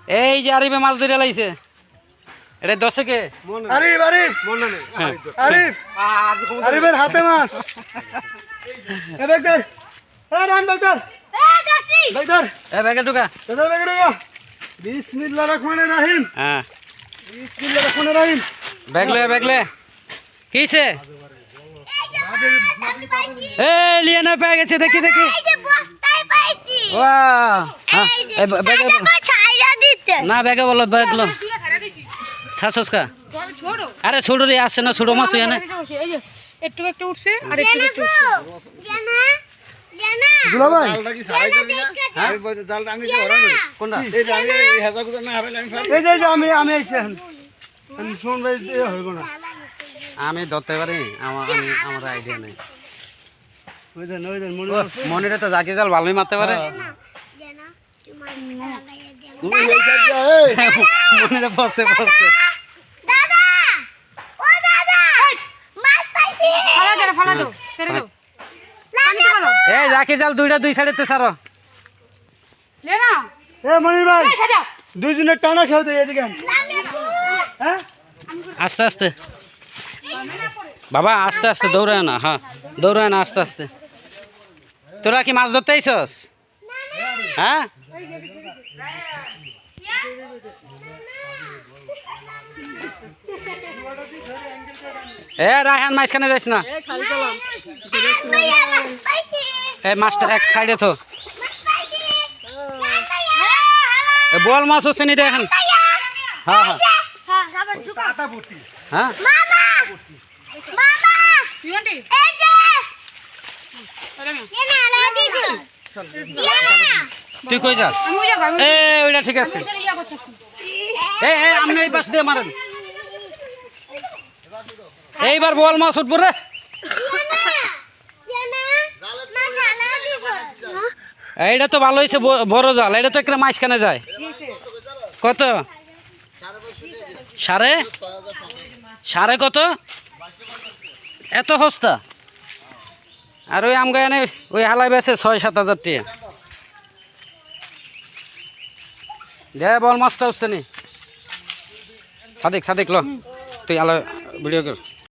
এই যে আরিফে মাছ ধরে লাইছে এটা দশকে আরিফ আরিফ আরিফ আরিফের হাতে মাছ এ বেগদার এ রান বেগদার বেগদার এ ব্যাগে ঢুকা বেগদার বেগদার ঢুকা বিসমিল্লাহির রহমানির রহিম হ্যাঁ বিসমিল্লাহির রহমানির রহিম ব্যাগলে কিছে এ লিয়ানা পেয়ে গেছে দেখি এই যে বস্তায় পাইছি বাহ হ্যাঁ এই যে ব্যাগে ছাইরা দিতে না ব্যাগে বলো ব্যাগলো শাসস কা আরে ছোট রে আসছে না ছোট মাছ হইয়া না একটু একটু উঠছে আর একটু একটু উঠছে জানা জানা দুলা ভাই জালটা কি সারাই করবি না আমি জালটা আমি যে ওরা নই কোনটা এই যে আমি হেজা গুজা না হারাইলে আমি ফার এই যে আমি আইছি এখন আমি শুন ভাই হইব না আমি ধরতে পারি আমার আইডিয়া নেই ওই দেন মনে মনিরে তো জাকি জাল ভালোই মারতে পারে জানা তোমার লাগাইয়া দে তুমি এই সাইড যা এই মনিরে বসে দাদা ও দাদা মাছ পাইছি ফালা দাও ছেড়ে দাও পানি তো ভালো এই জাকি জাল দুইটা দুই সাইডেতে সারো লে না এ মনির ভাই এই সাজা দুইজনের টানা খেও তো এদিকে হ্যাঁ আস্তে আস্তে বাবা আস্তে আস্তে দৌড়ায় না হ্যাঁ দৌড়ায় না আস্তে আস্তে তোরা কি মাছ ধরতে আইছস হ্যাঁ এ রায়হান মাঝখানে যাইস না ভাইয়া মাছ পাইছি এই মাছটা এক সাইডে তো মাছ পাইছি ভাইয়া এ বল মাছ হচ্ছে নি দেখেন হ্যাঁ হ্যাঁ হ্যাঁ আবার ঢুকা হ্যাঁ মামা মামা ইউন্টি এই যে আরে না জানা আলা দিদি জানা তুই কই যাস আমি ওই জায়গা এ ওইটা ঠিক আছে আমি ইয়া করতেছি এই আপনি এই পাশ দিয়ে মারেন এইবার বল মাছ উঠবো রে জানা মাছ আলা দিদি এইটা তো ভালো হয়েছে বড় জাল এটা তো একটা মাঝখানে যায় কত সাড়ে কত এত সস্তা আর ওই আম গায়ে ওই হালাই বেছে 6-7 হাজার টাকা দে বল মাছটা উঠছে নি সাদিক ল তুই আলো ভিডিও কর